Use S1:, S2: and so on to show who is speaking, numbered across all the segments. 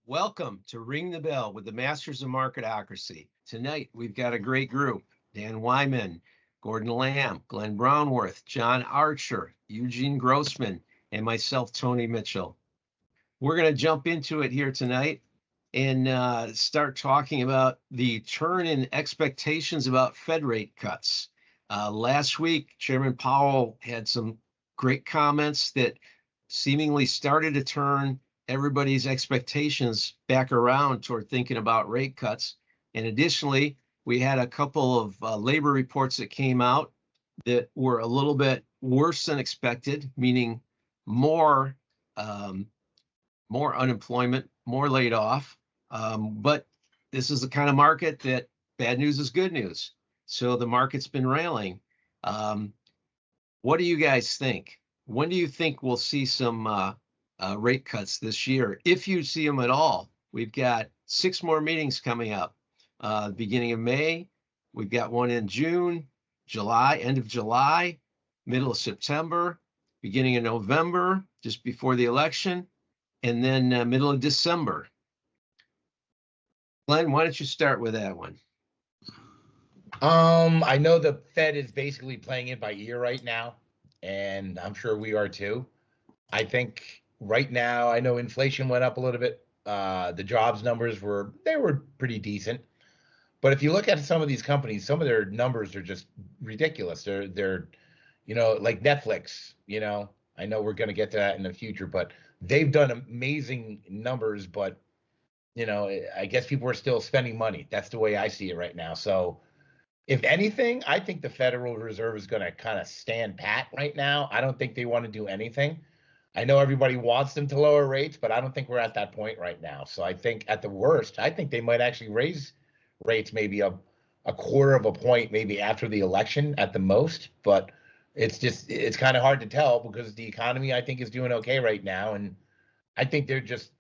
S1: Welcome to Ring the Bell with the Masters of Marketocracy. Tonight, we've got a great group. Dan Wyman, Gordon Lamb, Glenn Brownworth, John Archer, Eugene Grossman, and myself, Tony Mitchell. We're going to jump into it here tonight and start talking about the turn in expectations about Fed rate cuts. Last week, Chairman Powell had some great comments that seemingly started to turn everybody's expectations back around toward thinking about rate cuts. And additionally, we had a couple of labor reports that came out that were a little bit worse than expected, meaning more unemployment, more laid off. But this is the kind of market that bad news is good news. So the market's been railing. What do you guys think? When do you think we'll see some rate cuts this year, if you see them at all? We've got 6 more meetings coming up. Beginning of May, we've got one in June, July, end of July, middle of September, beginning of November, just before the election, and then middle of December. Glenn, why don't you start with that one?
S2: I know the Fed is basically playing it by ear right now, and I'm sure we are too. I think right now, I know inflation went up a little bit. The jobs numbers were pretty decent. But if you look at some of these companies, some of their numbers are just ridiculous. They're like Netflix, I know we're going to get to that in the future, but they've done amazing numbers. But, I guess people are still spending money. That's the way I see it right now. So if anything, I think the Federal Reserve is going to kind of stand pat right now. I don't think they want to do anything. I know everybody wants them to lower rates, but I don't think we're at that point right now. So I think at the worst, I think they might actually raise rates maybe a quarter of a point, maybe after the election at the most. But it's kind of hard to tell because the economy, I think, is doing okay right now. And I think they're just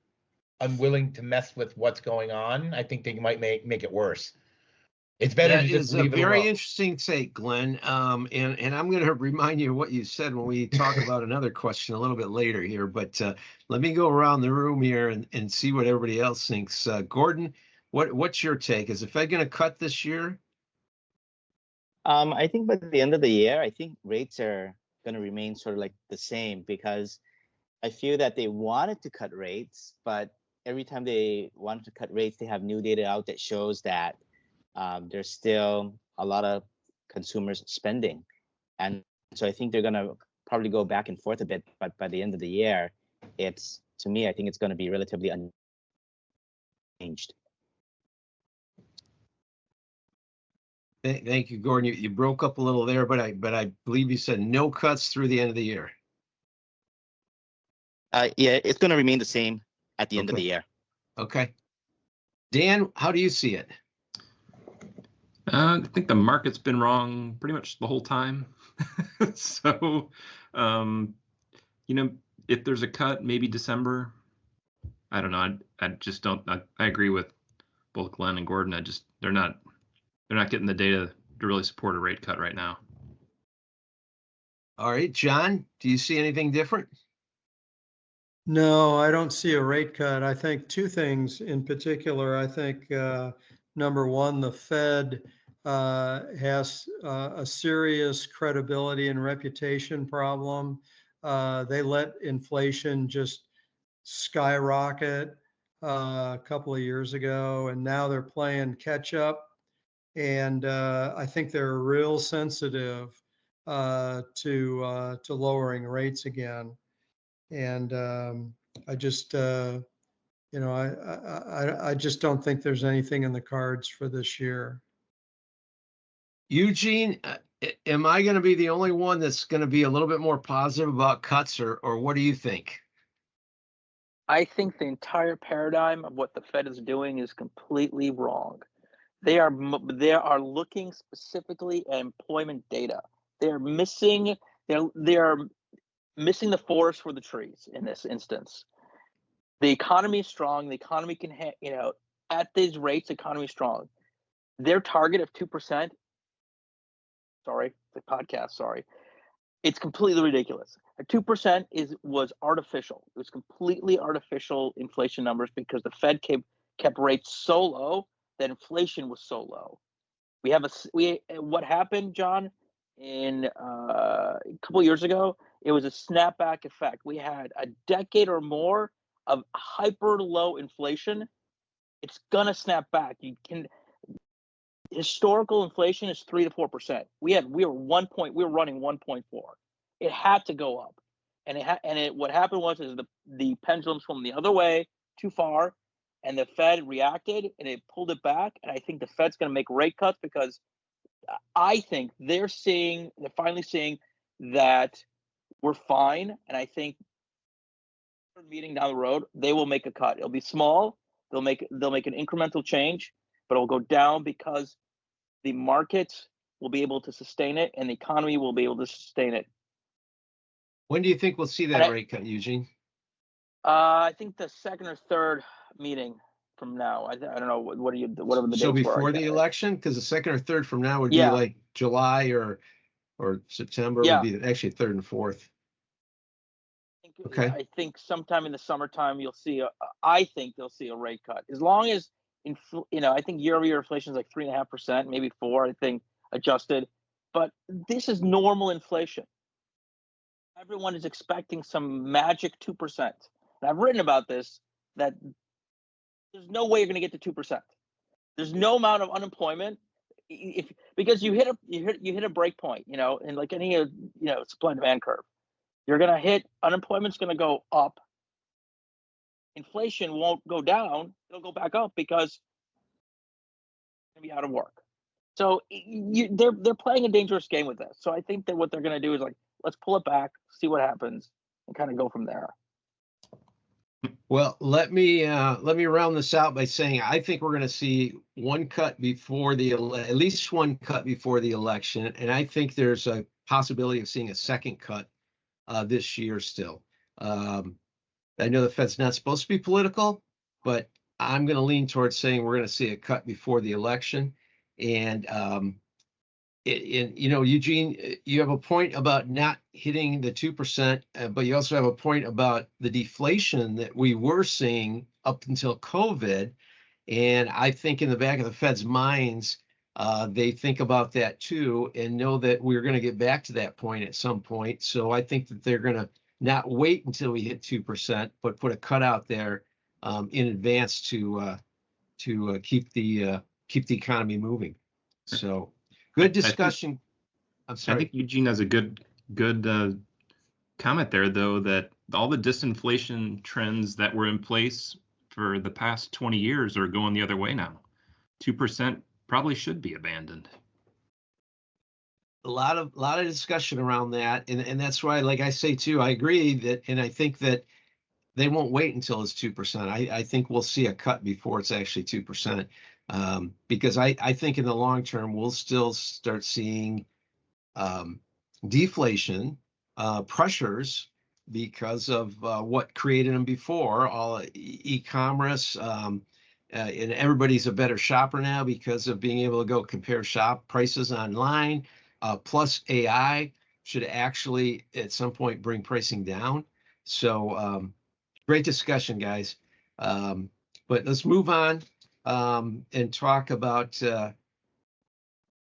S2: unwilling to mess with what's going on. I think they might make it worse. It's better to just leave it alone.
S1: Very interesting take, Glenn. And I'm going to remind you of what you said when we talk about another question a little bit later here. But let me go around the room here and see what everybody else thinks. Gordon, what's your take? Is the Fed going to cut this year?
S3: I think by the end of the year, I think rates are going to remain sort of like the same, because I feel that they wanted to cut rates, but every time they wanted to cut rates, they have new data out that shows that there's still a lot of consumers spending. And so I think they're going to probably go back and forth a bit. But by the end of the year, I think it's going to be relatively unchanged.
S1: Thank you, Gordon. You broke up a little there, but I believe you said no cuts through the end of the year.
S3: Yeah, it's going to remain the same at the end of the year.
S1: Okay. Dan, how do you see it?
S4: I think the market's been wrong pretty much the whole time. So, if there's a cut, maybe December. I don't know. I just don't. I agree with both Glenn and Gordon. They're not getting the data to really support a rate cut right now.
S1: All right, John, do you see anything different?
S5: No, I don't see a rate cut. I think 2 things in particular. I think number one, the Fed has a serious credibility and reputation problem. They let inflation just skyrocket a couple of years ago, and now they're playing catch up. And I think they're real sensitive to lowering rates again. And I just I just don't think there's anything in the cards for this year.
S1: Eugene, am I going to be the only one that's going to be a little bit more positive about cuts, or what do you think?
S6: I think the entire paradigm of what the Fed is doing is completely wrong. They are looking specifically at employment data. They're missing the forest for the trees in this instance. The economy is strong. The economy can, at these rates, the economy is strong. Their target of 2%. Sorry, It's completely ridiculous. A 2% was artificial. It was completely artificial inflation numbers because the Fed kept rates so low that inflation was so low. What happened, John, in a couple years ago, it was a snapback effect. We had a decade or more of hyper low inflation. It's gonna snap back. Historical inflation is 3 to 4%. We were running 1.4. It had to go up, and what happened was the pendulum swung the other way too far, and the Fed reacted and it pulled it back. And I think the Fed's going to make rate cuts because I think they're finally seeing that we're fine. And I think meeting down the road, they will make a cut. It'll be small. They'll make an incremental change, but it'll go down because the markets will be able to sustain it and the economy will be able to sustain it.
S1: When do you think we'll see that rate cut, Eugene?
S6: I think the second or third meeting from now. I don't know whatever the dates
S1: So
S6: were.
S1: before the election, because the second or third from now would be like July or September would be actually third and fourth. Okay.
S6: I think sometime in the summertime I think they'll see a rate cut. As long as I think year-over-year inflation is like 3.5%, maybe 4%. I think adjusted, but this is normal inflation. Everyone is expecting some magic 2%. And I've written about this, that there's no way you're going to get to 2%. There's no amount of unemployment because you hit a break point, and like any supply and demand curve, you're going to hit unemployment's going to go up. Inflation won't go down; it'll go back up because you're going to be out of work. So they're playing a dangerous game with this. So I think that what they're going to do is like, let's pull it back, see what happens, and kind of go from there.
S1: Well, let me round this out by saying I think we're going to see one cut before at least one cut before the election, and I think there's a possibility of seeing a second cut this year still. I know the Fed's not supposed to be political, but I'm going to lean towards saying we're going to see a cut before the election. And Eugene, you have a point about not hitting the 2%, but you also have a point about the deflation that we were seeing up until COVID. And I think in the back of the Fed's minds, they think about that too and know that we're going to get back to that point at some point. So I think that they're going to not wait until we hit 2%, but put a cut out there in advance to keep the economy moving. So good discussion. I'm sorry.
S4: I think Eugene has a good comment there, though, that all the disinflation trends that were in place for the past 20 years are going the other way now. 2% probably should be abandoned.
S1: A lot of discussion around that, and that's why, like I say too, I agree that, and I think that they won't wait until it's 2%. I think we'll see a cut before it's actually 2%, because I think in the long term we'll still start seeing deflation pressures because of what created them before, all e-commerce, and everybody's a better shopper now because of being able to go compare shop prices online. Plus AI should actually at some point bring pricing down. So great discussion, guys. But let's move on and talk about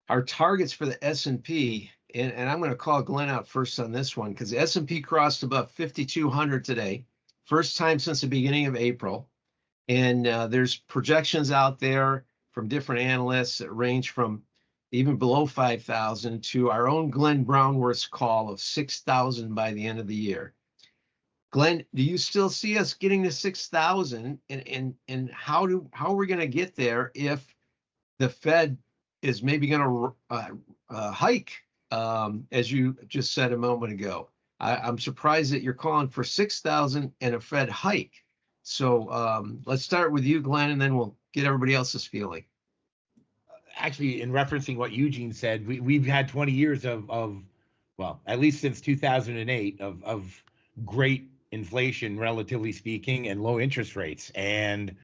S1: our targets for the S&P. And I'm going to call Glenn out first on this one because the S&P crossed above 5,200 today, first time since the beginning of April. And there's projections out there from different analysts that range from even below 5,000 to our own Glenn Brownworth's call of 6,000 by the end of the year. Glenn, do you still see us getting to 6,000? And how are we going to get there if the Fed is maybe going to hike, as you just said a moment ago? I'm surprised that you're calling for 6,000 and a Fed hike. So let's start with you, Glenn, and then we'll get everybody else's feeling.
S2: Actually, in referencing what Eugene said, we've had 20 years of well, at least since 2008, of great inflation, relatively speaking, and low interest rates. And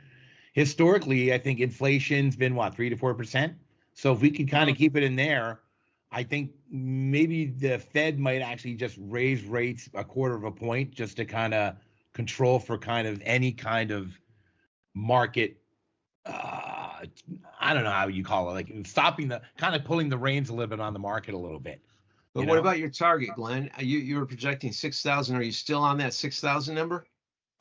S2: historically, I think inflation's been 3 to 4%. So if we can kind of keep it in there, I think maybe the Fed might actually just raise rates a quarter of a point just to kind of control for kind of any kind of market. I don't know how you call it, like stopping the kind of pulling the reins a little bit on the market a little bit.
S1: But
S2: you
S1: what
S2: know?
S1: about your target, Glenn? You were projecting 6,000. Are you still on that 6,000 number?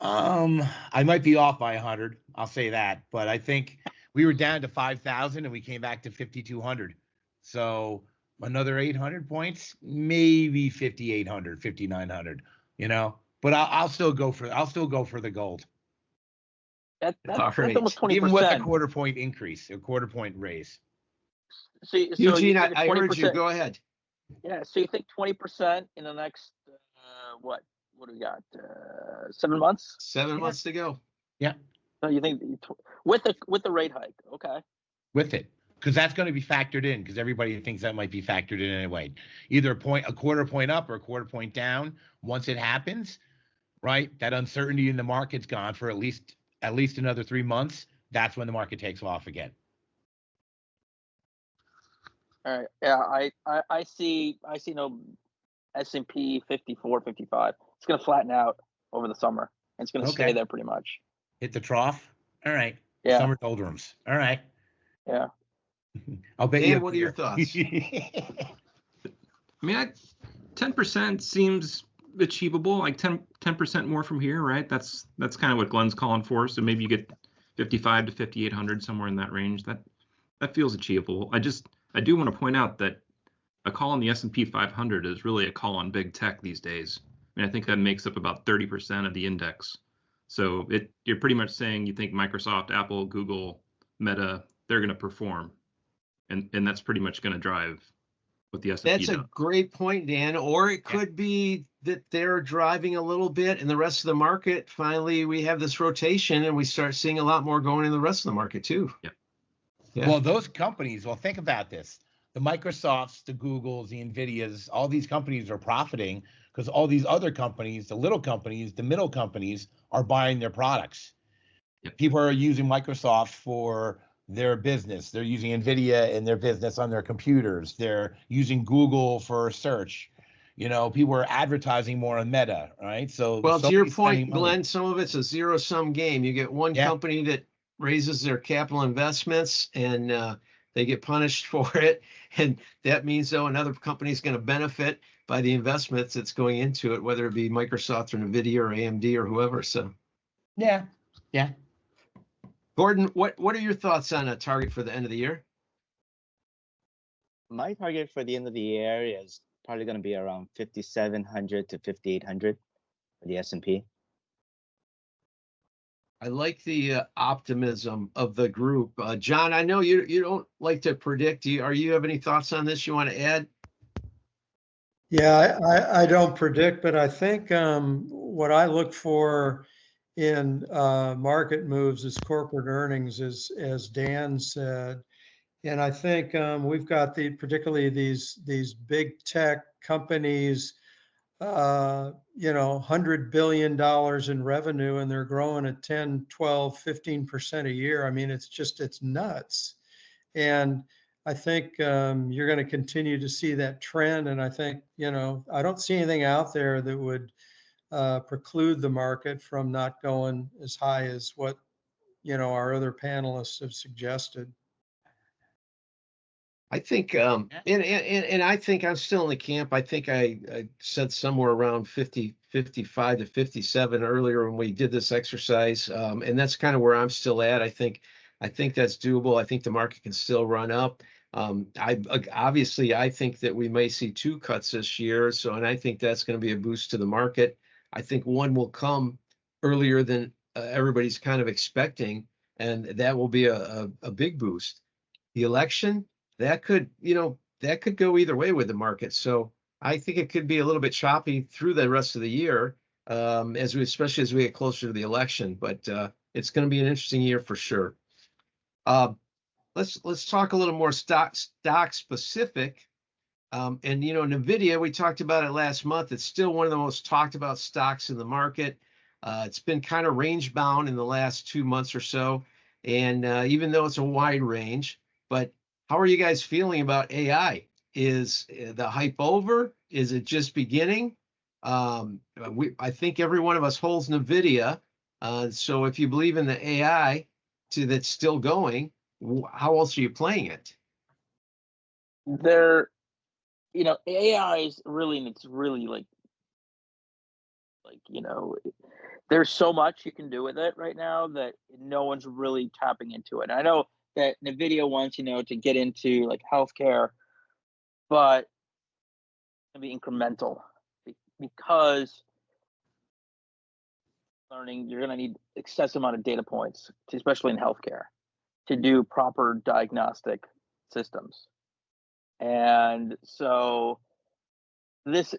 S2: I might be off by 100. I'll say that, but I think we were down to 5,000 and we came back to 5,200. So another 800 points, maybe 5,800, 5,900. You know, but I'll still go for the gold.
S6: That's
S1: All right.
S6: almost 20%.
S2: Even with a quarter point increase, a quarter point raise.
S6: So
S1: Eugene,
S6: you think
S1: I heard you.
S6: 20%.
S1: Go ahead.
S6: Yeah. So you think 20% in the next what? What do we got? 7 months.
S1: 7 months to go.
S2: Yeah.
S6: So you think with the rate hike? Okay.
S2: With it, because that's going to be factored in, because everybody thinks that might be factored in anyway. Either a quarter point up or a quarter point down. Once it happens, right, that uncertainty in the market's gone for at least another 3 months. That's when the market takes off again.
S6: All right. Yeah. I see no S&P 54, 55. It's going to flatten out over the summer. It's going to stay there pretty much.
S2: Hit the trough. All right.
S6: Yeah.
S2: Summer doldrums. All right.
S6: Yeah.
S2: I'll bet
S1: Dan,
S2: you.
S1: what are your thoughts?
S4: I mean, 10% seems achievable, like 10% more from here, right? That's kind of what Glenn's calling for. So maybe you get 55 to 5,800, somewhere in that range. That feels achievable. I do want to point out that a call on the S&P 500 is really a call on big tech these days. I mean, I think that makes up about 30% of the index. So you're pretty much saying you think Microsoft, Apple, Google, Meta, they're going to perform. And that's pretty much going to drive what the S&P
S1: That's
S4: does.
S1: a great point, Dan. Or it could be that they're driving a little bit and the rest of the market, finally, we have this rotation and we start seeing a lot more going in the rest of the market too.
S4: Yeah.
S2: Well, those companies, think about this. The Microsofts, the Googles, the NVIDIAs, all these companies are profiting because all these other companies, the little companies, the middle companies are buying their products.
S4: Yep.
S2: People are using Microsoft for their business. They're using NVIDIA in their business on their computers. They're using Google for search. You know, people are advertising more on Meta, right? So,
S1: well, to your point,
S2: money.
S1: Glenn, some of it's a zero-sum game. You get one company that raises their capital investments and they get punished for it. And that means, though, another company is going to benefit by the investments that's going into it, whether it be Microsoft or NVIDIA or AMD or whoever. So,
S2: yeah.
S1: Gordon, what are your thoughts on a target for the end of the year?
S3: My target for the end of the year is probably going to be around 5,700 to 5,800 for the S&P.
S1: I like the optimism of the group. John, I know you don't like to predict. Do you have any thoughts on this you want to add?
S5: Yeah, I don't predict, but I think what I look for in market moves is corporate earnings, as Dan said. And I think we've got particularly these big tech companies, $100 billion in revenue, and they're growing at 10, 12, 15% a year. I mean, it's nuts. And I think you're going to continue to see that trend. And I think, I don't see anything out there that would preclude the market from not going as high as what, our other panelists have suggested.
S1: I think, and I think I'm still in the camp. I think I said somewhere around 50, 55 to 57 earlier when we did this exercise. And that's kind of where I'm still at. I think that's doable. I think the market can still run up. I think that we may see 2 cuts this year. And I think that's going to be a boost to the market. I think one will come earlier than everybody's kind of expecting, and that will be a big boost. The election, that could go either way with the market. So I think it could be a little bit choppy through the rest of the year, especially as we get closer to the election. But it's going to be an interesting year for sure. Let's talk a little more stock specific. And NVIDIA, we talked about it last month. It's still one of the most talked about stocks in the market. It's been kind of range bound in the last 2 months or so. And even though it's a wide range, but how are you guys feeling about AI is the hype over? Is it just beginning? I think every one of us holds NVIDIA. So if you believe in the AI that's still going, how else are you playing it?
S6: There, AI is really, and it's really like, there's so much you can do with it right now that no one's really tapping into it. And I know that NVIDIA wants, to get into like healthcare, but it'll be incremental because learning, you're going to need excessive amount of data points, especially in healthcare, to do proper diagnostic systems. And so this,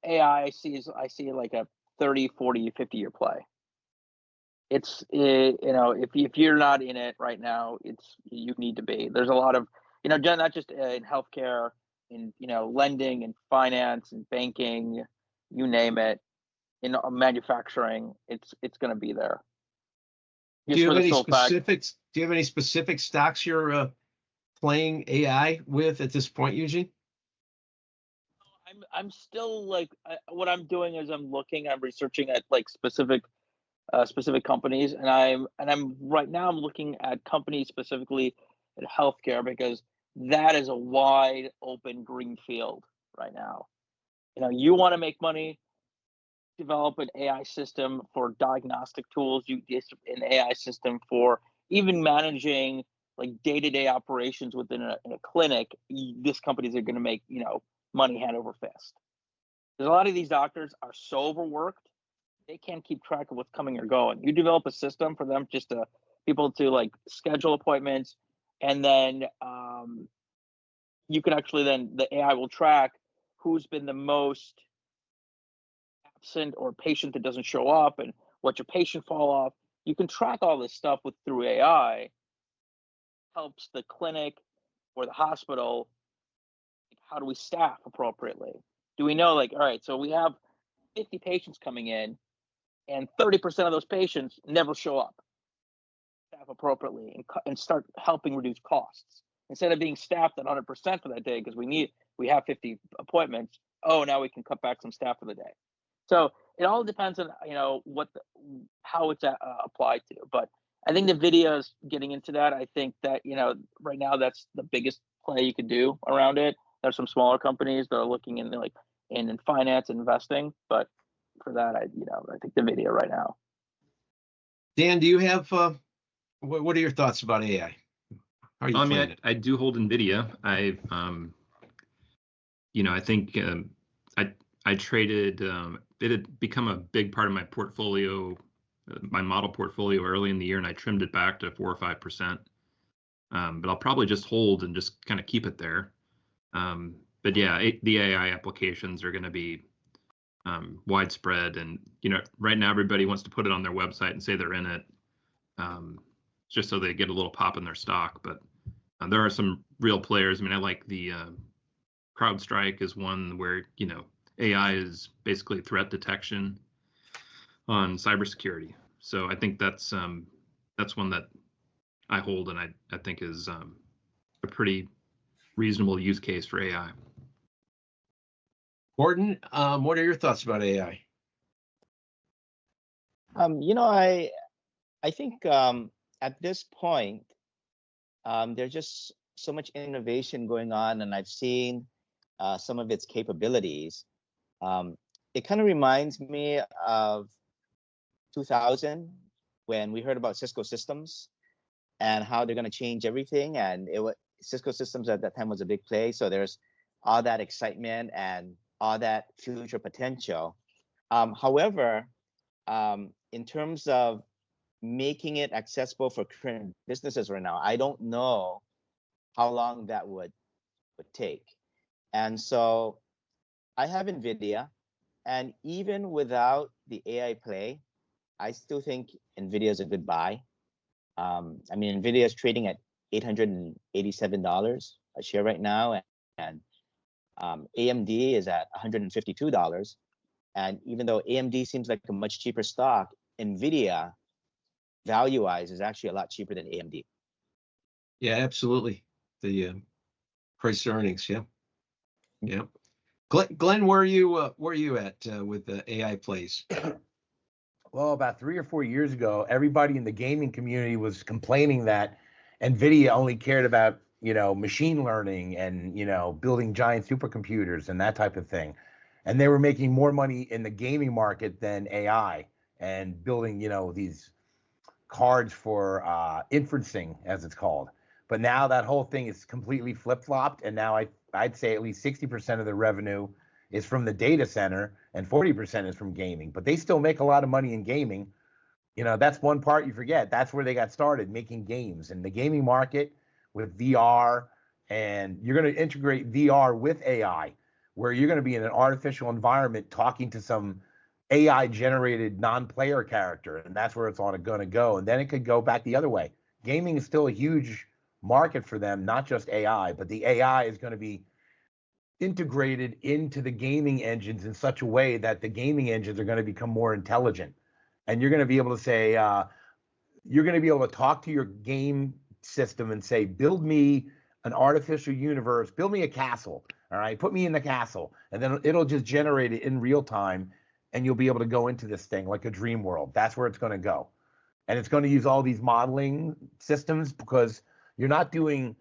S6: AI, I see like a 30, 40, 50-year play. If you're not in it right now, you need to be. There's a lot of, not just in healthcare, in, lending and finance and banking, you name it, in manufacturing, it's going to be there.
S1: Do you have any specifics? Do you have any specific stocks you're playing AI with at this point, Eugene?
S6: I'm still like, what I'm doing is I'm researching at like specific companies, and I'm right now I'm looking at companies specifically at healthcare, because that is a wide open green field right now. You want to make money, develop an AI system for diagnostic tools, an AI system for even managing like day-to-day operations within a clinic. This companies are going to make money hand over fist, because a lot of these doctors are so overworked they can't keep track of what's coming or going. You develop a system for them, just to people to like schedule appointments, and then you can actually, then the AI will track who's been the most absent or patient that doesn't show up, and what's your patient fall off. You can track all this stuff through AI. Helps the clinic or the hospital. How do we staff appropriately? Do we know, like, all right, so we have 50 patients coming in, and 30% of those patients never show up. Staff appropriately and start helping reduce costs, instead of being staffed at 100% for that day because we have 50 appointments. Oh, now we can cut back some staff for the day. So it all depends on how it's applied to. But I think NVIDIA is getting into that. I think that right now that's the biggest play you could do around it. There's some smaller companies that are looking in in finance and investing, but for that, I think NVIDIA right now.
S1: Dan, do you have what are your thoughts about AI? How are you playing it?
S4: I do hold NVIDIA. I think I traded. It had become a big part of my portfolio, my model portfolio early in the year, and I trimmed it back to 4 or 5%. But I'll probably just hold and just kind of keep it there. But yeah, the AI applications are going to be widespread, and right now everybody wants to put it on their website and say they're in it, just so they get a little pop in their stock. But there are some real players. I mean, I like the CrowdStrike is one where AI is basically threat detection on cybersecurity. So I think that's one that I hold, and I think is a pretty reasonable use case for AI.
S1: Gordon, what are your thoughts about AI?
S3: I think at this point, there's just so much innovation going on, and I've seen some of its capabilities. It kind of reminds me of 2000 when we heard about Cisco Systems and how they're going to change everything. And Cisco Systems at that time was a big play. So there's all that excitement and all that future potential. However, in terms of making it accessible for current businesses right now, I don't know how long that would take. And so I have NVIDIA, and even without the AI play, I still think NVIDIA is a good buy. I mean, NVIDIA is trading at $887 a share right now, and AMD is at $152. And even though AMD seems like a much cheaper stock, NVIDIA value-wise is actually a lot cheaper than AMD.
S1: Yeah, absolutely. The price earnings, yeah. Yep. Glenn, where are you at with the AI plays?
S2: Well, about 3 or 4 years ago, everybody in the gaming community was complaining that NVIDIA only cared about, machine learning and, building giant supercomputers and that type of thing. And they were making more money in the gaming market than AI and building, these cards for inferencing, as it's called. But now that whole thing is completely flip-flopped, and now I'd say at least 60% of the revenue is from the data center and 40% is from gaming. But they still make a lot of money in gaming. That's one part you forget. That's where they got started, making games. And the gaming market with VR, and you're going to integrate VR with AI, where you're going to be in an artificial environment talking to some AI generated non-player character, and that's where it's all going to go. And then it could go back the other way. Gaming is still a huge market for them, not just AI, but the AI is going to be integrated into the gaming engines in such a way that the gaming engines are going to become more intelligent. And you're going to be able to say, you're going to be able to talk to your game system and say, build me an artificial universe, build me a castle. All right, put me in the castle. And then it'll just generate it in real time. And you'll be able to go into this thing like a dream world. That's where it's going to go. And it's going to use all these modeling systems because you're going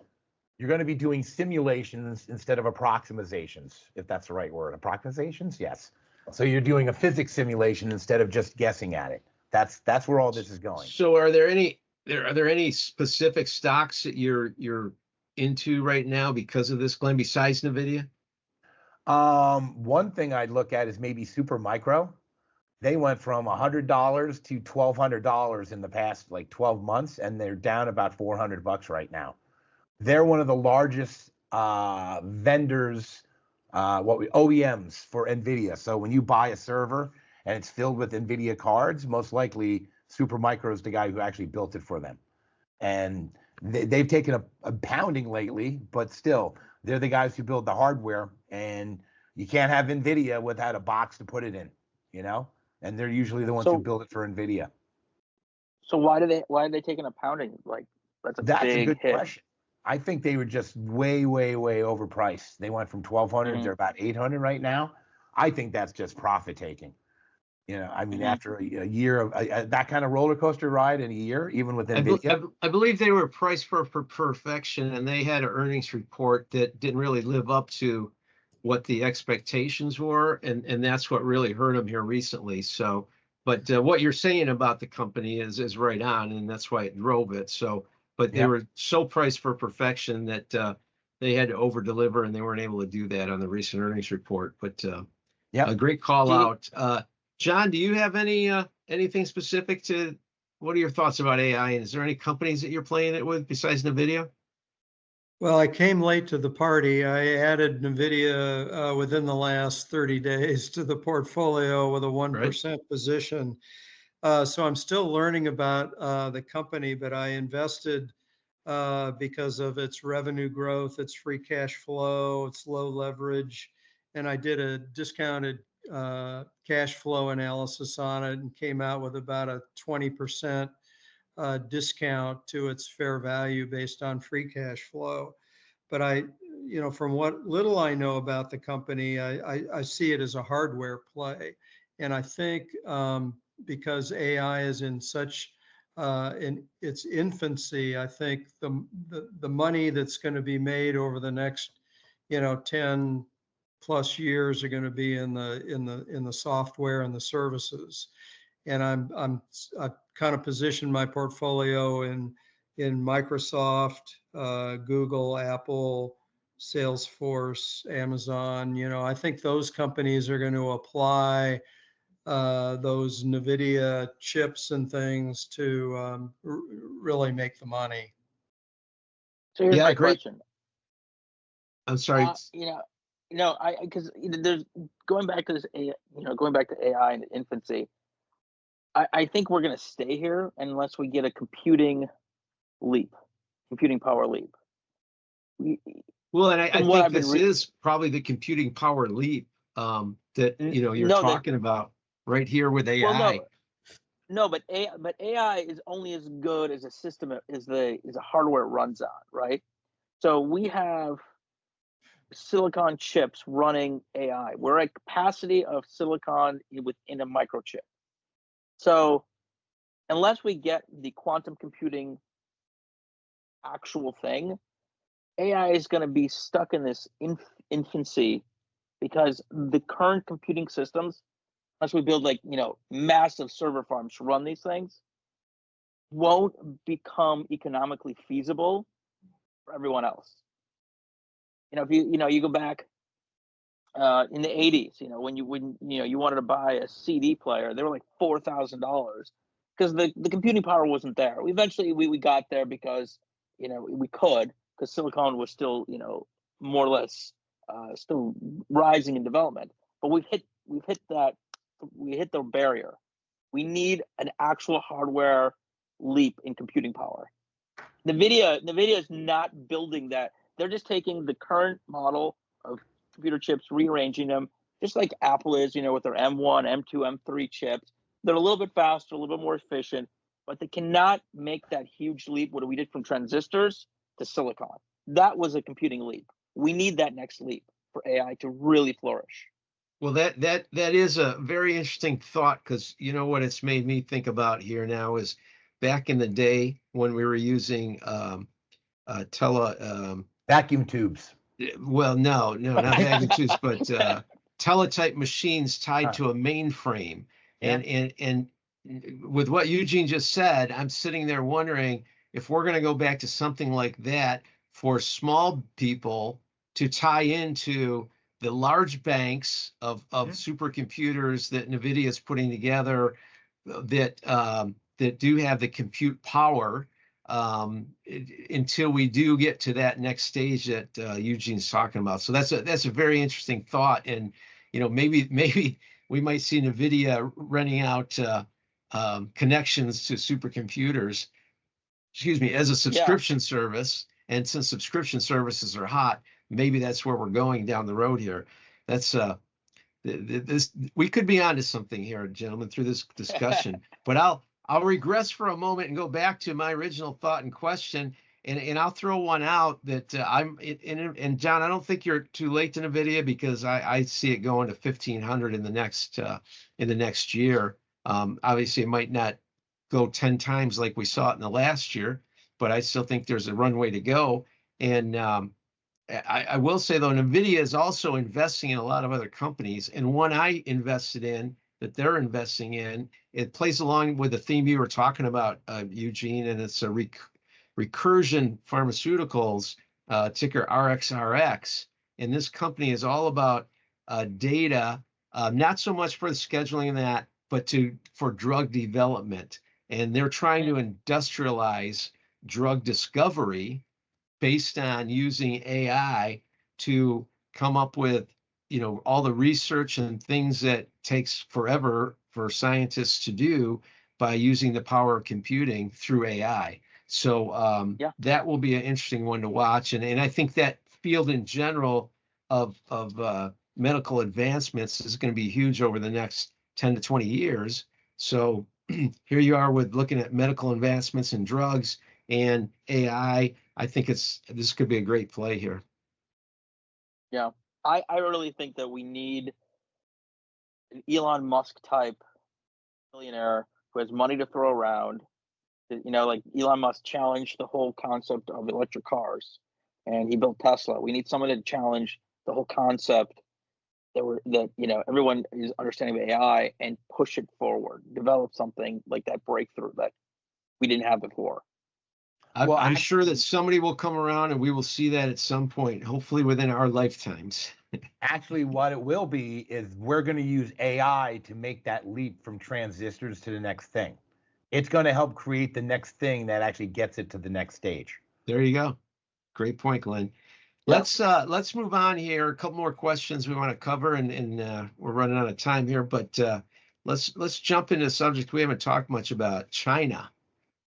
S2: to be doing simulations instead of approximations, if that's the right word. Approximations? Yes. So you're doing a physics simulation instead of just guessing at it. That's where all this is going.
S1: So are there any specific stocks that you're into right now because of this, Glenn, besides NVIDIA?
S2: One thing I'd look at is maybe Super Micro. They went from $100 to $1,200 in the past 12 months, and they're down about $400 right now. They're one of the largest vendors, OEMs for NVIDIA. So when you buy a server and it's filled with NVIDIA cards, most likely Super Micro is the guy who actually built it for them. And they've taken a pounding lately, but still, they're the guys who build the hardware, and you can't have NVIDIA without a box to put it in, and they're usually the ones who build it for NVIDIA.
S6: So why are they taking a pounding? That's a
S2: good
S6: hit.
S2: question. I think they were just way, way, way overpriced. They went from 1,200, they're about 800 right now. I think that's just profit taking. After a year of that kind of roller coaster ride in a year, even with NVIDIA.
S1: I believe they were priced for perfection, and they had an earnings report that didn't really live up to what the expectations were, and that's what really hurt them here recently. So, but what you're saying about the company is right on, and that's why it drove it. So, but they were so priced for perfection that they had to over deliver, and they weren't able to do that on the recent earnings report. But a great call out. John, do you have anything specific to, what are your thoughts about AI? And is there any companies that you're playing it with besides NVIDIA?
S5: Well, I came late to the party. I added NVIDIA within the last 30 days to the portfolio with a 1% position. So I'm still learning about the company, but I invested because of its revenue growth, its free cash flow, its low leverage. And I did a discounted cash flow analysis on it and came out with about a 20% discount to its fair value based on free cash flow. But from what little I know about the company, I see it as a hardware play. And I think because AI is in its infancy, I think the money that's going to be made over the next 10 plus years are going to be in the software and the services. And I kind of positioned my portfolio in Microsoft, Google, Apple, Salesforce, Amazon. I think those companies are going to apply those NVIDIA chips and things to really make the money.
S6: So here's my question.
S1: I'm sorry.
S6: Because there's going back to this, going back to AI and infancy. I think we're going to stay here unless we get a computing power leap.
S1: Well, and I think this is probably the computing power leap that you're talking about right here with AI.
S6: Well, no, but AI is only as good as a system as the hardware it runs on, right? So we have silicon chips running AI. We're at capacity of silicon within a microchip. So unless we get the quantum computing actual thing, AI is going to be stuck in this infancy, because the current computing systems, unless we build like, massive server farms to run these things, won't become economically feasible for everyone else. If you go back in the 80s, when you wanted to buy a CD player, they were like $4,000 because the computing power wasn't there. Eventually we got there because we could, because silicon was still more or less still rising in development. But we hit the barrier. We need an actual hardware leap in computing power. NVIDIA is not building that. They're just taking the current model of computer chips, rearranging them, just like Apple is, with their M1, M2, M3 chips. They're a little bit faster, a little bit more efficient, but they cannot make that huge leap. What we did from transistors to silicon. That was a computing leap. We need that next leap for AI to really flourish.
S1: Well, that is a very interesting thought, because what it's made me think about here now is back in the day when we were using
S2: vacuum tubes.
S1: Well, no, not vacuum tubes, but teletype machines tied to a mainframe. And with what Eugene just said, I'm sitting there wondering if we're going to go back to something like that for small people to tie into the large banks of supercomputers that NVIDIA is putting together that do have the compute power, until we do get to that next stage that Eugene's talking about. So that's a very interesting thought. And maybe we might see NVIDIA renting out connections to supercomputers, as a subscription service. And since subscription services are hot, maybe that's where we're going down the road here. That's we could be onto something here, gentlemen, through this discussion. But I'll regress for a moment and go back to my original thought and question, and I'll throw one out that and John, I don't think you're too late to NVIDIA, because I see it going to 1,500 in the next year. Obviously, it might not go 10 times like we saw it in the last year, but I still think there's a runway to go. And I will say, though, NVIDIA is also investing in a lot of other companies, and one I invested in that they're investing in, it plays along with the theme you were talking about, Eugene, and it's a Recursion Pharmaceuticals, ticker RXRX. And this company is all about data, not so much for the scheduling of that, but for drug development. And they're trying to industrialize drug discovery based on using AI to come up with, all the research and things that takes forever for scientists to do by using the power of computing through AI. So that will be an interesting one to watch. And I think that field in general of medical advancements is going to be huge over the next 10 to 20 years. So here you are with looking at medical advancements in drugs and AI. I think this could be a great play here.
S6: Yeah, I really think that we need an Elon Musk type millionaire who has money to throw around. Like Elon Musk challenged the whole concept of electric cars, and he built Tesla. We need someone to challenge the whole concept that everyone is understanding of AI and push it forward, develop something like that breakthrough that we didn't have before.
S1: I'm sure that somebody will come around and we will see that at some point, hopefully within our lifetimes.
S2: Actually, what it will be is we're going to use AI to make that leap from transistors to the next thing. It's going to help create the next thing that actually gets it to the next stage.
S1: There you go. Great point, Glenn. Let's move on here. A couple more questions we want to cover, and we're running out of time here, but let's jump into a subject we haven't talked much about, China.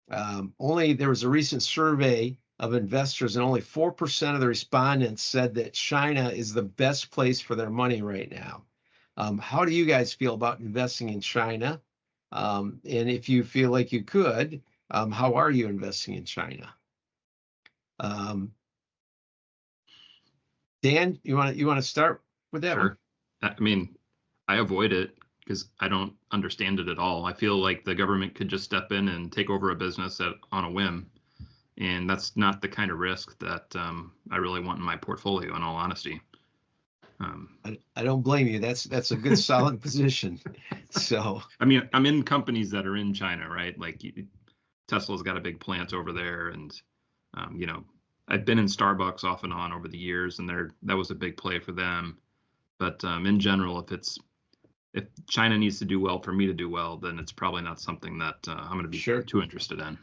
S1: There was a recent survey of investors, and only 4% of the respondents said that China is the best place for their money right now. How do you guys feel about investing in China? And if you feel like you could, how are you investing in China? Dan, you want to start with that one?
S4: Sure. I mean, I avoid it because I don't understand it at all. I feel like the government could just step in and take over a business on a whim. And that's not the kind of risk that I really want in my portfolio, in all honesty.
S1: I don't blame you. That's a good solid position. So
S4: I mean, I'm in companies that are in China, right? Like Tesla's got a big plant over there, and I've been in Starbucks off and on over the years, and that was a big play for them. But in general, if China needs to do well for me to do well, then it's probably not something that I'm going to be
S1: Sure.
S4: too interested in.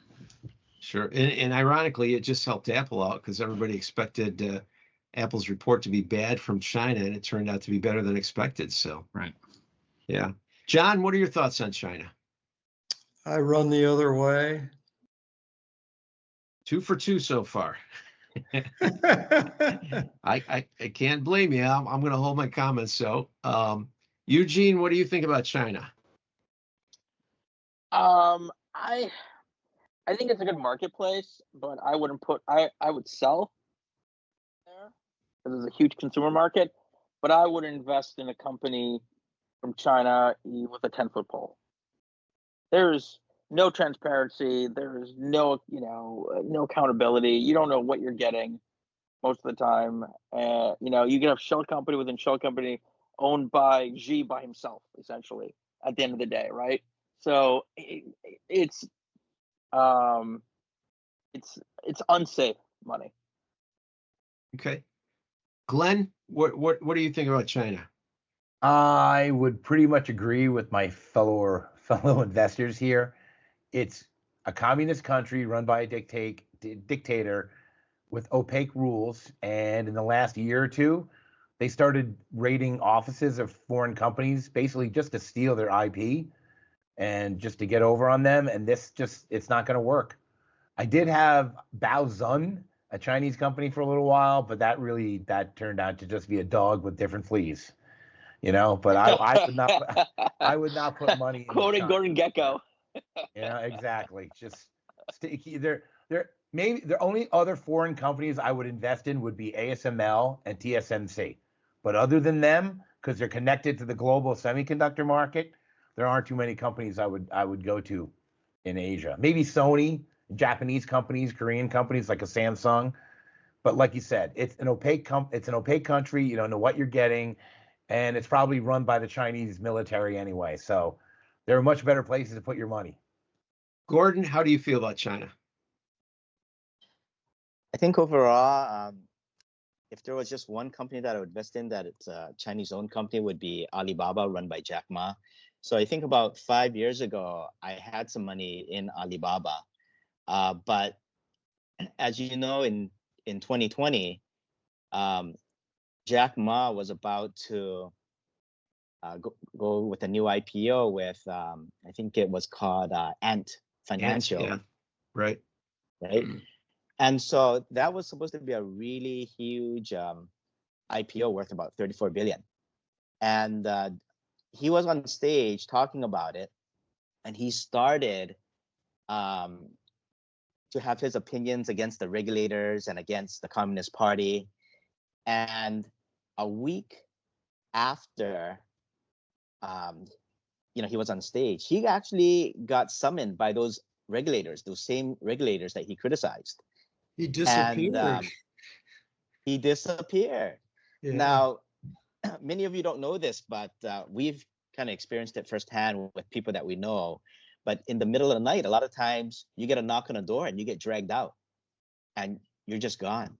S1: Sure. And ironically, it just helped Apple out because everybody expected Apple's report to be bad from China, and it turned out to be better than expected. So,
S4: Right.
S1: Yeah. John, what are your thoughts on China?
S5: I run the other way.
S1: 2 for 2 so far. I can't blame you. I'm going to hold my comments. So, Eugene, what do you think about China?
S6: I think it's a good marketplace, but I wouldn't put. I would sell there because it's a huge consumer market, but I would invest in a company from China with a 10-foot pole. There's no transparency. There's no accountability. You don't know what you're getting most of the time. You can have shell company within shell company owned by Xi by himself, essentially, at the end of the day, right? So it's unsafe money.
S1: Okay. Glenn, what do you think about China?
S2: I would pretty much agree with my fellow investors here. It's a communist country run by a dictator with opaque rules, and in the last year or two, they started raiding offices of foreign companies, basically just to steal their IP and just to get over on them. And it's not going to work. I did have Baozun, a Chinese company, for a little while, but that turned out to just be a dog with different fleas. But I would not put money in
S6: Quoting Gordon Gekko.
S2: Exactly. Just maybe the only other foreign companies I would invest in would be ASML and TSMC. But other than them, because they're connected to the global semiconductor market, there aren't too many companies I would go to in Asia. Maybe Sony, Japanese companies, Korean companies like a Samsung. But like you said, it's an opaque country. You don't know what you're getting, and it's probably run by the Chinese military anyway. So there are much better places to put your money.
S1: Gordon, how do you feel about China?
S3: I think overall, if there was just one company that I would invest in that it's a Chinese-owned company, would be Alibaba, run by Jack Ma. So I think about 5 years ago, I had some money in Alibaba. But as you know, in 2020, Jack Ma was about to go with a new IPO with, I think it was called Ant Financial.
S1: Yeah, right.
S3: Right. And so that was supposed to be a really huge IPO worth about 34 billion. And he was on stage talking about it, and he started to have his opinions against the regulators and against the Communist Party. And a week after he was on stage, he actually got summoned by those same regulators that he criticized.
S5: He disappeared.
S3: And he disappeared.
S5: Yeah.
S3: Now, many of you don't know this, but we've kind of experienced it firsthand with people that we know. But in the middle of the night, a lot of times you get a knock on the door and you get dragged out and you're just gone.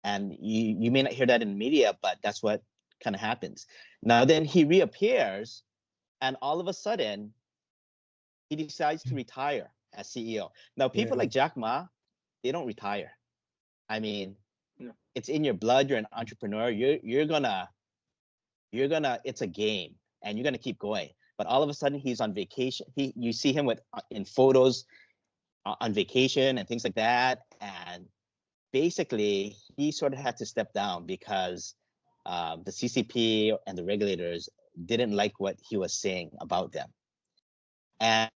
S3: And you may not hear that in the media, but that's what kind of happens. Now, then he reappears, and all of a sudden, he decides to retire as CEO. Now, people like Jack Ma, they don't retire. I mean, it's in your blood. You're an entrepreneur. You're gonna. It's a game, and you're gonna keep going. But all of a sudden, he's on vacation. You see him in photos on vacation and things like that. And basically, he sort of had to step down because the CCP and the regulators didn't like what he was saying about them. And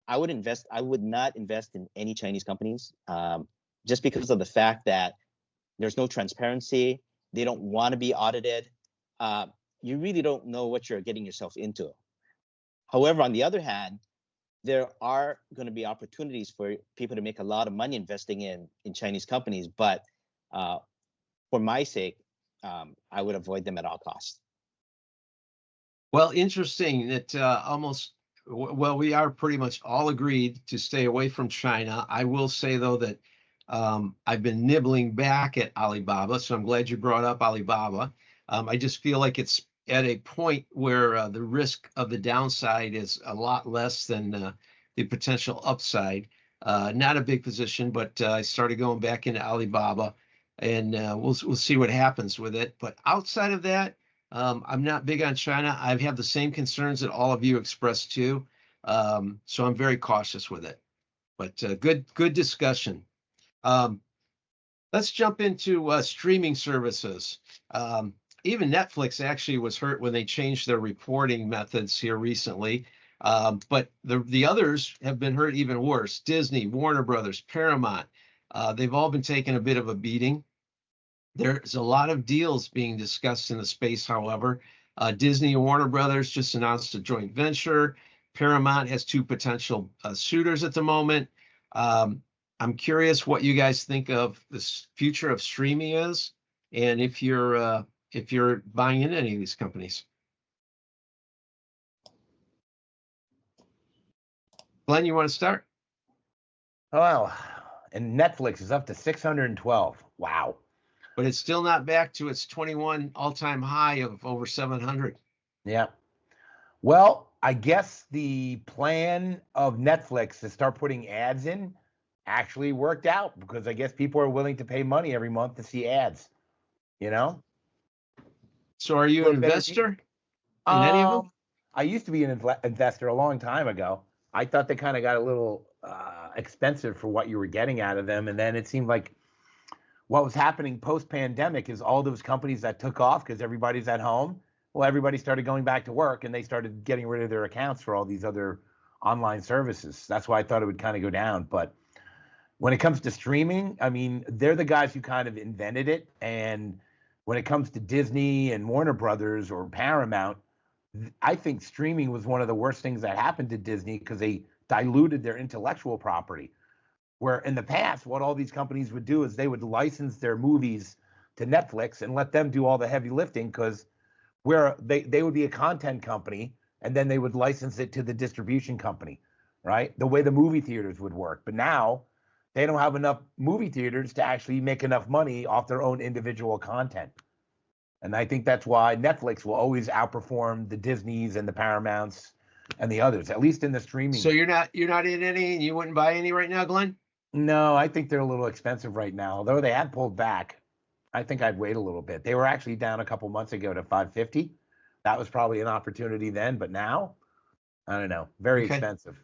S3: I would not invest in any Chinese companies, just because of the fact that There's no transparency. They don't want to be audited. You really don't know what you're getting yourself into. However, on the other hand, there are going to be opportunities for people to make a lot of money investing in Chinese companies. But for my sake, I would avoid them at all costs.
S1: Well, interesting that well, we are pretty much all agreed to stay away from China. I will say, though, that I've been nibbling back at Alibaba, so I'm glad you brought up Alibaba. I just feel like it's at a point where the risk of the downside is a lot less than the potential upside. Not a big position, but I started going back into Alibaba, and we'll see what happens with it. But outside of that, I'm not big on China. I have the same concerns that all of you expressed too. So I'm very cautious with it. But good discussion. Let's jump into streaming services. Even Netflix actually was hurt when they changed their reporting methods here recently. But the others have been hurt even worse. Disney, Warner Brothers, Paramount, they've all been taking a bit of a beating. There's a lot of deals being discussed in the space, however. Disney and Warner Brothers just announced a joint venture. Paramount has two potential suitors at the moment. I'm curious what you guys think of the future of streaming is, and if you're buying into any of these companies. Glenn, you want to start?
S2: Well, and Netflix is up to 612. Wow.
S1: But it's still not back to its 21 all-time high of over 700.
S2: Yeah. Well, I guess the plan of Netflix to start putting ads in actually worked out, because I guess people are willing to pay money every month to see ads, you know?
S1: So are you an investor in any of them?
S2: I used to be an investor a long time ago. I thought they kind of got a little expensive for what you were getting out of them. And then it seemed like what was happening post-pandemic is all those companies that took off because everybody's at home. Well, everybody started going back to work, and they started getting rid of their accounts for all these other online services. That's why I thought it would kind of go down. But when it comes to streaming, I mean, they're the guys who kind of invented it. And when it comes to Disney and Warner Brothers or Paramount, I think streaming was one of the worst things that happened to Disney, because they diluted their intellectual property. Where in the past, what all these companies would do is they would license their movies to Netflix and let them do all the heavy lifting, because where they would be a content company, and then they would license it to the distribution company, right? The way the movie theaters would work. But now they don't have enough movie theaters to actually make enough money off their own individual content. And I think that's why Netflix will always outperform the Disneys and the Paramounts and the others, at least in the streaming.
S1: So you're not in any, and you wouldn't buy any right now, Glenn?
S2: No, I think they're a little expensive right now. Although they had pulled back, I think I'd wait a little bit. They were actually down a couple months ago to 550. That was probably an opportunity then, but now, I don't know, very expensive.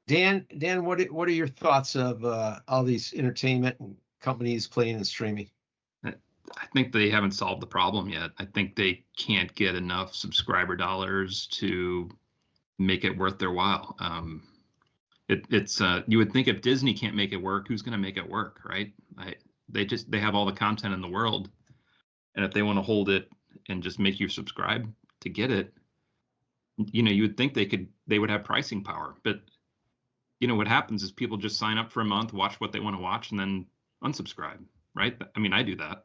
S1: Dan, what are your thoughts of all these entertainment companies playing in streaming?
S4: I think they haven't solved the problem yet. I think they can't get enough subscriber dollars to make it worth their while. It's you would think if Disney can't make it work, who's going to make it work, right? They have all the content in the world, and if they want to hold it and just make you subscribe to get it, you would think they would have pricing power. But what happens is people just sign up for a month, watch what they want to watch, and then unsubscribe, right? I mean, I do that.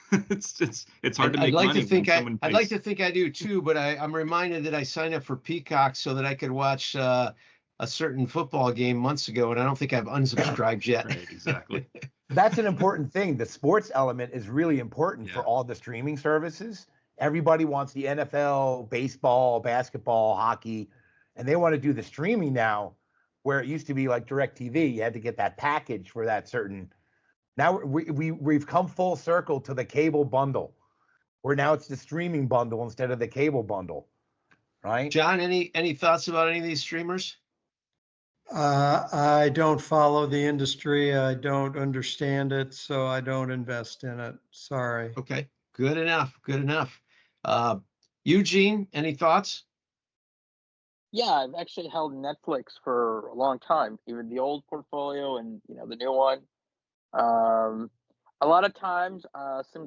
S4: It's hard to make money.
S1: I'd like to think I do too, but I'm reminded that I signed up for Peacock so that I could watch a certain football game months ago, and I don't think I've unsubscribed yet.
S4: Right, exactly.
S2: That's an important thing. The sports element is really important for all the streaming services. Everybody wants the NFL, baseball, basketball, hockey, and they want to do the streaming now, where it used to be like DirecTV. You had to get that package for that certain. Now we've come full circle to the cable bundle, where now it's the streaming bundle instead of the cable bundle, right?
S1: John, any thoughts about any of these streamers?
S5: I don't follow the industry. I don't understand it, so I don't invest in it. Sorry.
S1: Okay, good enough. Good enough. Eugene, any thoughts?
S6: Yeah, I've actually held Netflix for a long time, even the old portfolio and the new one. A lot of times,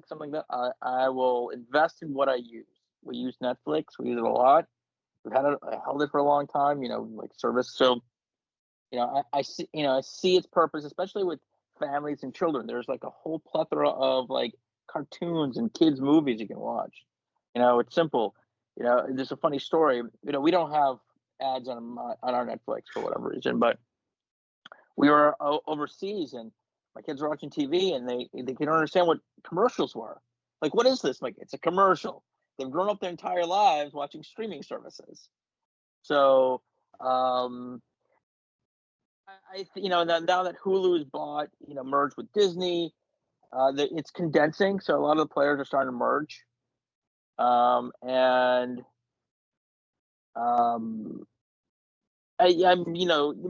S6: something that I will invest in what I use. We use Netflix. We use it a lot. I held it for a long time, like service. So, I see, I see its purpose, especially with families and children. There's like a whole plethora of like cartoons and kids movies you can watch. It's simple. There's a funny story. We don't have ads on our Netflix for whatever reason, but we were overseas and my kids were watching TV and they couldn't understand what commercials were. Like, what is this? Like, it's a commercial. They've grown up their entire lives watching streaming services. So, now that Hulu is bought, merged with Disney, it's condensing. So a lot of the players are starting to merge. It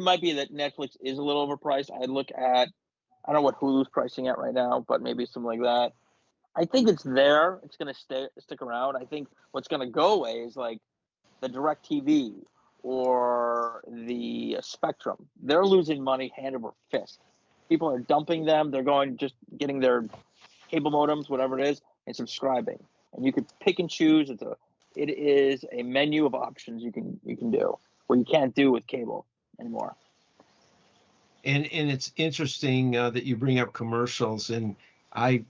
S6: might be that Netflix is a little overpriced. I don't know what Hulu's pricing at right now, but maybe something like that. I think it's there. It's going to stick around. I think what's going to go away is like the DirecTV or the Spectrum. They're losing money hand over fist. People are dumping them. They're getting their cable modems, whatever it is, and subscribing. And you can pick and choose. It is a menu of options you can do what you can't do with cable anymore.
S1: And it's interesting that you bring up commercials, and I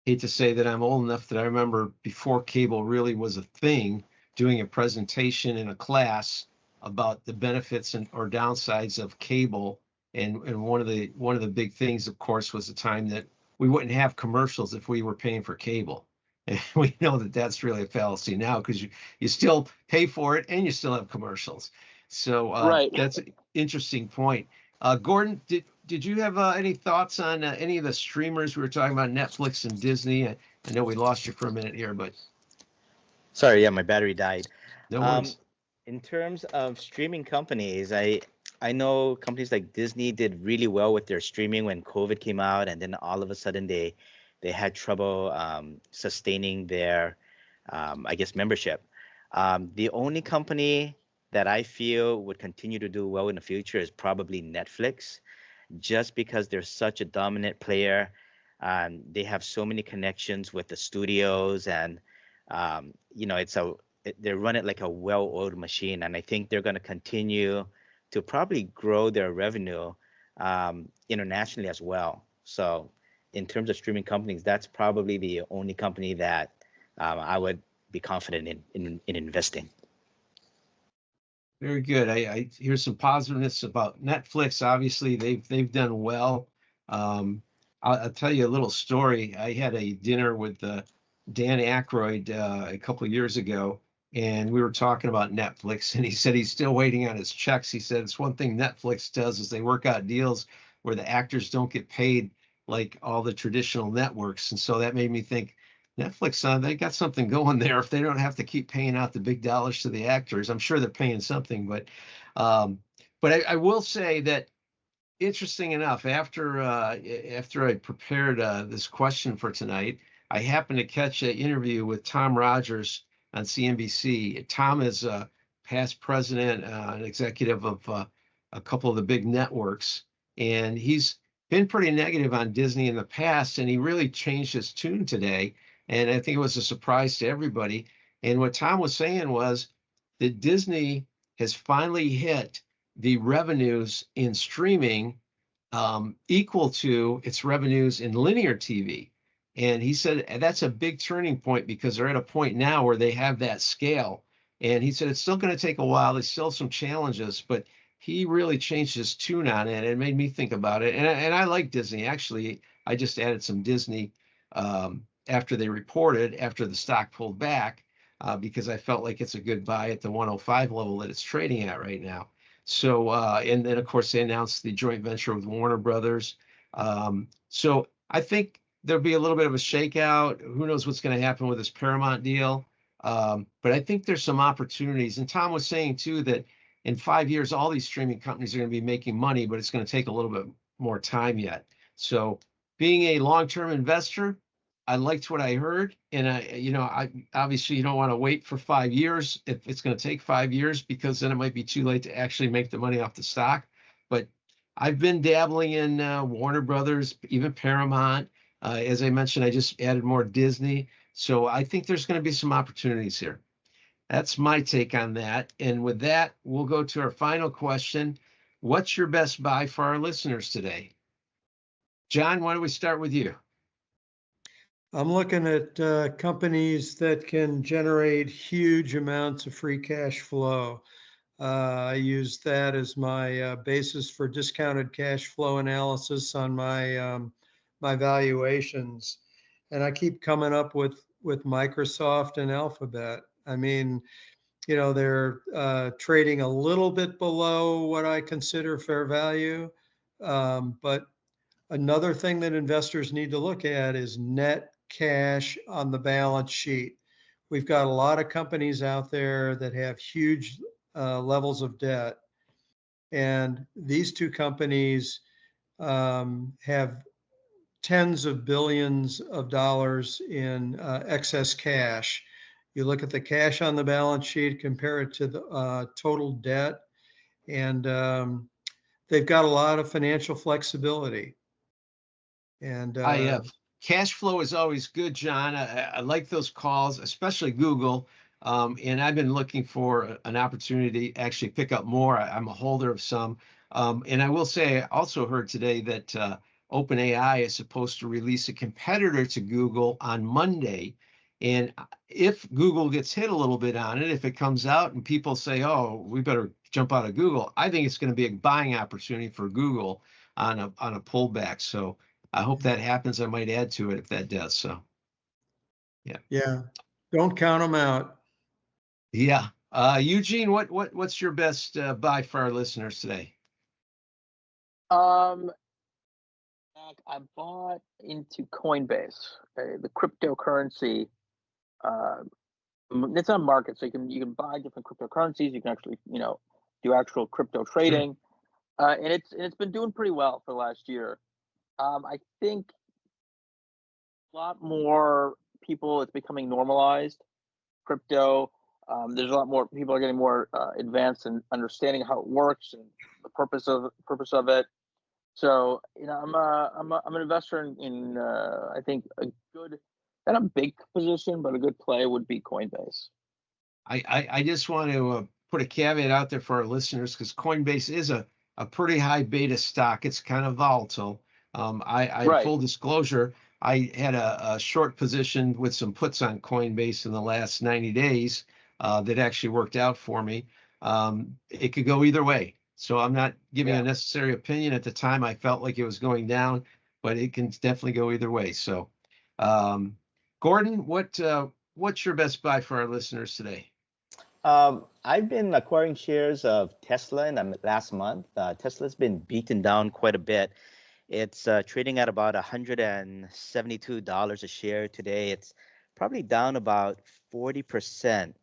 S1: hate to say that I'm old enough that I remember before cable really was a thing, doing a presentation in a class about the benefits or downsides of cable. And one of the big things, of course, was the time that we wouldn't have commercials if we were paying for cable. And we know that that's really a fallacy now because you still pay for it and you still have commercials. So
S6: right.
S1: That's an interesting point. Gordon, did you have any thoughts on any of the streamers? We were talking about Netflix and Disney. I know we lost you for a minute here, but
S3: Sorry, yeah, my battery died.
S1: no worries.
S3: In terms of streaming companies, I know companies like Disney did really well with their streaming when COVID came out, and then all of a sudden they had trouble sustaining their, I guess, membership. The only company that I feel would continue to do well in the future is probably Netflix, just because they're such a dominant player. They have so many connections with the studios, and they run it like a well-oiled machine, and I think they're going to continue to probably grow their revenue internationally as well. So in terms of streaming companies, that's probably the only company that I would be confident in investing.
S1: Very good. I hear some positiveness about Netflix. Obviously, they've done well. I'll tell you a little story. I had a dinner with Dan Aykroyd a couple of years ago, and we were talking about Netflix, and he said he's still waiting on his checks. He said it's one thing Netflix does is they work out deals where the actors don't get paid like all the traditional networks. And so that made me think, Netflix, they got something going there. If they don't have to keep paying out the big dollars to the actors, I'm sure they're paying something. But I will say that, interesting enough, after I prepared this question for tonight, I happened to catch an interview with Tom Rogers on CNBC. Tom is a past president, an executive of a couple of the big networks, and he's been pretty negative on Disney in the past, and he really changed his tune today. And I think it was a surprise to everybody. And what Tom was saying was that Disney has finally hit the revenues in streaming equal to its revenues in linear TV. And he said that's a big turning point because they're at a point now where they have that scale. And he said it's still going to take a while. There's still some challenges, but he really changed his tune on it. It made me think about it. And I like Disney. Actually, I just added some Disney after they reported, after the stock pulled back, because I felt like it's a good buy at the 105 level that it's trading at right now. So, and then of course they announced the joint venture with Warner Brothers. So I think there'll be a little bit of a shakeout. Who knows what's going to happen with this Paramount deal? But I think there's some opportunities. And Tom was saying too that in 5 years, all these streaming companies are going to be making money, but it's going to take a little bit more time yet. So being a long-term investor, I liked what I heard. And I obviously you don't want to wait for 5 years if it's going to take 5 years, because then it might be too late to actually make the money off the stock. But I've been dabbling in Warner Brothers, even Paramount. As I mentioned, I just added more Disney. So I think there's going to be some opportunities here. That's my take on that. And with that, we'll go to our final question. What's your best buy for our listeners today? John, why don't we start with you?
S5: I'm looking at companies that can generate huge amounts of free cash flow. I use that as my basis for discounted cash flow analysis on my valuations, and I keep coming up with Microsoft and Alphabet. I mean, you know, they're trading a little bit below what I consider fair value, but another thing that investors need to look at is net cash on the balance sheet. We've got a lot of companies out there that have huge levels of debt. And these two companies have tens of billions of dollars in excess cash. You look at the cash on the balance sheet, compare it to the total debt, and they've got a lot of financial flexibility. And
S1: cash flow is always good, John. I like those calls, especially Google. And I've been looking for an opportunity to actually pick up more. I'm a holder of some. And I will say, I also heard today that OpenAI is supposed to release a competitor to Google on Monday. And if Google gets hit a little bit on it, if it comes out and people say, oh, we better jump out of Google, I think it's going to be a buying opportunity for Google on a pullback. So I hope that happens. I might add to it if that does. So,
S5: yeah, don't count them out.
S1: yeah. Eugene, what's your best buy for our listeners today?
S6: I bought into Coinbase, the cryptocurrency. It's on market, so you can buy different cryptocurrencies. You can actually do actual crypto trading, and it's been doing pretty well for the last year. I think a lot more people, it's becoming normalized. Crypto, there's a lot more people are getting more advanced in understanding how it works and the purpose of it. So I'm an investor in I think a good, not a big position, but a good play would be Coinbase.
S1: I just want to put a caveat out there for our listeners because Coinbase is a pretty high beta stock. It's kind of volatile.
S6: Right.
S1: Full disclosure, I had a short position with some puts on Coinbase in the last 90 days that actually worked out for me. It could go either way. So I'm not giving a necessary opinion. At the time, I felt like it was going down, but it can definitely go either way. So, Gordon, what's your best buy for our listeners today?
S3: I've been acquiring shares of Tesla in the last month. Tesla's been beaten down quite a bit. It's trading at about $172 a share today. It's probably down about 40%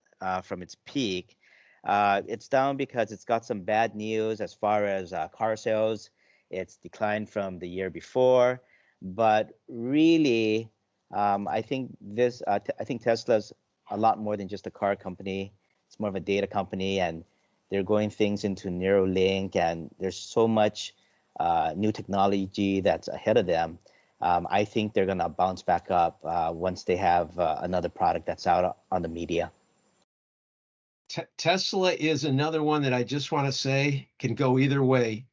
S3: from its peak. It's down because it's got some bad news as far as car sales. It's declined from the year before, but really, I think I think Tesla's a lot more than just a car company. It's more of a data company, and they're going things into Neuralink, and there's so much new technology that's ahead of them. I think they're gonna bounce back up once they have another product that's out on the media.
S1: Tesla is another one that I just want to say can go either way.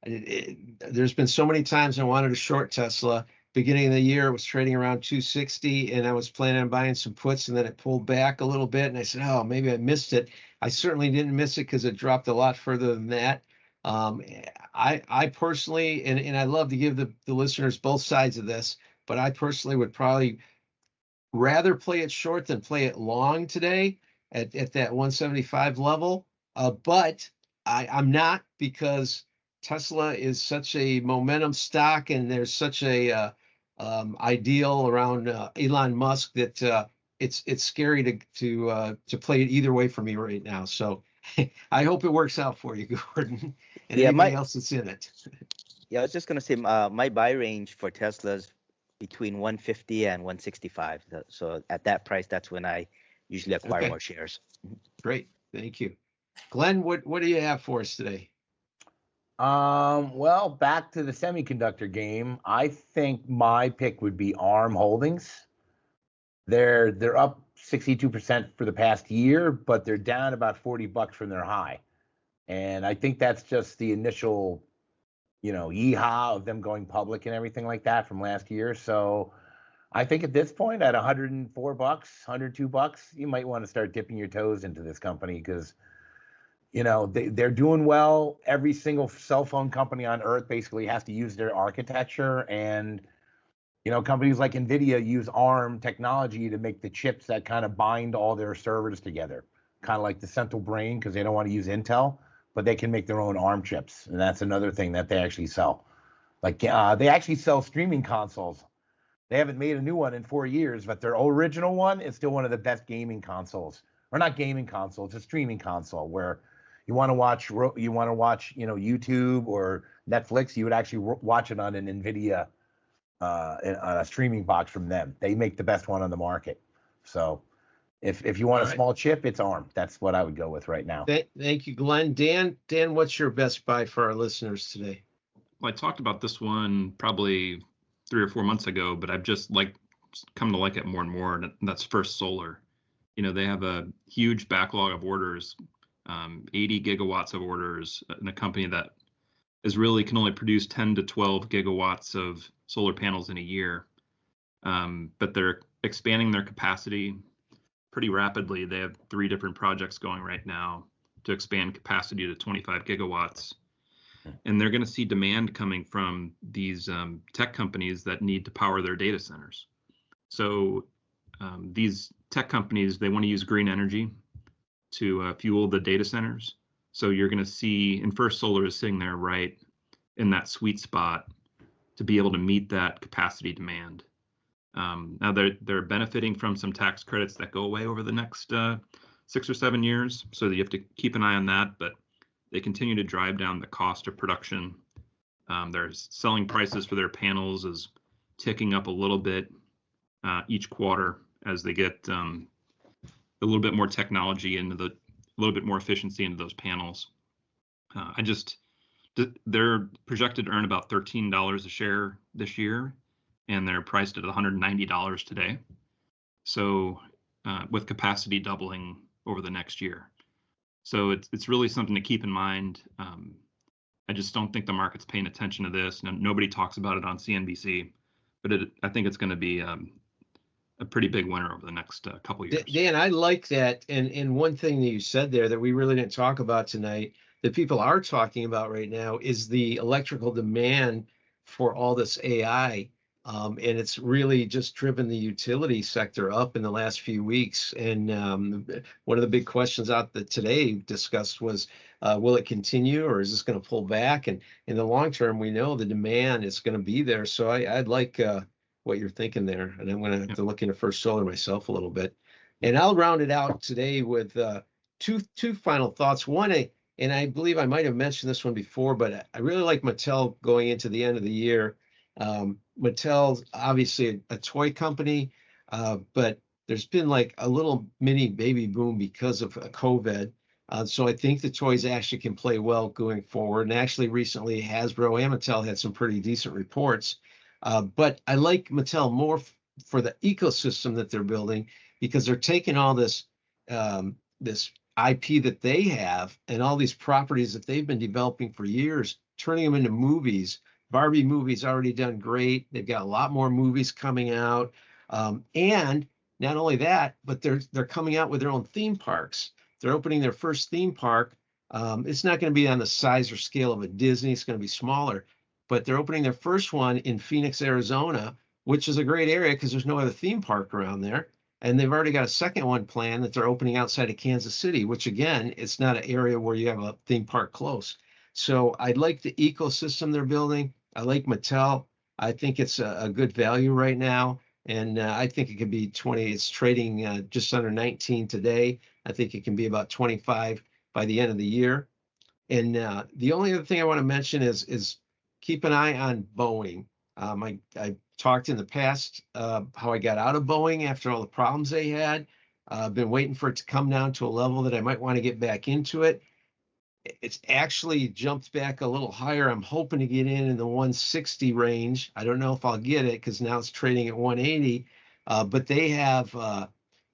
S1: There's been so many times I wanted to short Tesla. Beginning of the year, it was trading around 260, and I was planning on buying some puts, and then it pulled back a little bit, and I said, oh, maybe I missed it. I certainly didn't miss it because it dropped a lot further than that. I personally, and I love to give the listeners both sides of this, but I personally would probably rather play it short than play it long today at that 175 level. But I'm not, because Tesla is such a momentum stock and there's such a ideal around Elon Musk that it's scary to play it either way for me right now. So I hope it works out for you, Gordon, and anybody else that's in it.
S3: Yeah, I was just gonna say my buy range for Tesla's between 150 and 165. So at that price, that's when I usually acquire more shares.
S1: Great, thank you, Glenn. What do you have for us today?
S2: Well, back to the semiconductor game. I think my pick would be ARM Holdings. They're up 62% for the past year, but they're down about $40 from their high. And I think that's just the initial, yeehaw of them going public and everything like that from last year. So I think at this point, at $104, $102, you might want to start dipping your toes into this company because, they're doing well. Every single cell phone company on earth basically has to use their architecture. And, companies like NVIDIA use ARM technology to make the chips that kind of bind all their servers together, kind of like the central brain, because they don't want to use Intel, but they can make their own ARM chips. And that's another thing that they actually sell. Like they actually sell streaming consoles. They haven't made a new one in 4 years, but their original one is still one of the best gaming consoles, or not gaming console, it's a streaming console where you want to watch, YouTube or Netflix, you would actually watch it on an NVIDIA, on a streaming box from them. They make the best one on the market. So if you want a small chip, it's ARM. That's what I would go with right now.
S1: Thank you, Glenn. Dan, what's your best buy for our listeners today?
S4: Well, I talked about this one probably 3 or 4 months ago, but I've just come to like it more and more. And that's First Solar. They have a huge backlog of orders, 80 gigawatts of orders, in a company that can only produce 10 to 12 gigawatts of solar panels in a year. But they're expanding their capacity pretty rapidly. They have 3 different projects going right now to expand capacity to 25 gigawatts. And they're going to see demand coming from these tech companies that need to power their data centers. So these tech companies, they want to use green energy to fuel the data centers. So you're going to see, and First Solar is sitting there right in that sweet spot to be able to meet that capacity demand. Now they're benefiting from some tax credits that go away over the next 6 or 7 years. So you have to keep an eye on that, but they continue to drive down the cost of production. Their selling prices for their panels is ticking up a little bit each quarter as they get a little bit more technology a little bit more efficiency into those panels. They're projected to earn about $13 a share this year, and they're priced at $190 today. So with capacity doubling over the next year. So it's really something to keep in mind. I just don't think the market's paying attention to this. Nobody talks about it on CNBC, but I think it's going to be a pretty big winner over the next couple of years.
S1: Dan, I like that. And one thing that you said there that we really didn't talk about tonight, that people are talking about right now, is the electrical demand for all this AI. And it's really just driven the utility sector up in the last few weeks. And one of the big questions out that today discussed was, will it continue, or is this going to pull back? And in the long term, we know the demand is going to be there. So I'd like what you're thinking there. And I'm going to have to look into First Solar myself a little bit. And I'll round it out today with two final thoughts. One, and I believe I might have mentioned this one before, but I really like Mattel going into the end of the year. Mattel's obviously a toy company, but there's been like a little mini baby boom because of COVID. So I think the toys actually can play well going forward. And actually recently Hasbro and Mattel had some pretty decent reports. But I like Mattel more for the ecosystem that they're building, because they're taking all this this IP that they have and all these properties that they've been developing for years, turning them into movies. Barbie movie's already done great. They've got a lot more movies coming out. And not only that, but they're coming out with their own theme parks. They're opening their first theme park. It's not going to be on the size or scale of a Disney. It's going to be smaller. But they're opening their first one in Phoenix, Arizona, which is a great area because there's no other theme park around there. And they've already got a second one planned that they're opening outside of Kansas City, which again, it's not an area where you have a theme park close. So I like the ecosystem they're building. I like Mattel. I think it's a good value right now. And I think it could be 20. It's trading just under 19 today. I think it can be about 25 by the end of the year. And the only other thing I want to mention is keep an eye on Boeing. I talked in the past how I got out of Boeing after all the problems they had. I've been waiting for it to come down to a level that I might want to get back into it. It's actually jumped back a little higher. I'm hoping to get in the 160 range. I don't know if I'll get it because now it's trading at 180. But they have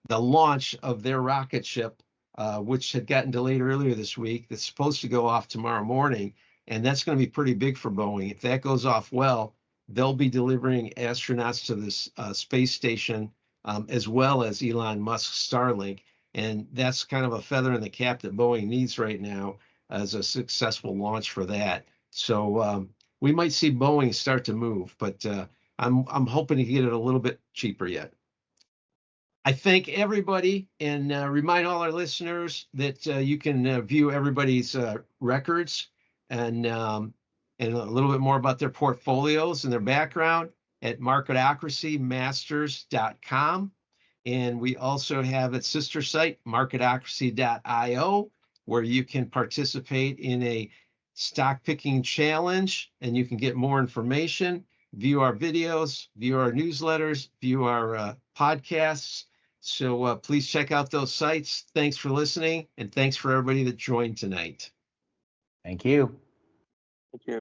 S1: the launch of their rocket ship, which had gotten delayed earlier this week. That's supposed to go off tomorrow morning, and that's going to be pretty big for Boeing. If that goes off well, they'll be delivering astronauts to this space station, as well as Elon Musk's Starlink. And that's kind of a feather in the cap that Boeing needs right now as a successful launch for that. So we might see Boeing start to move, but I'm hoping to get it a little bit cheaper yet. I thank everybody and remind all our listeners that you can view everybody's records and a little bit more about their portfolios and their background at marketocracymasters.com. And we also have its sister site, marketocracy.io, where you can participate in a stock picking challenge and you can get more information, view our videos, view our newsletters, view our podcasts. So please check out those sites. Thanks for listening, and thanks for everybody that joined tonight.
S2: Thank you.
S6: Thank you.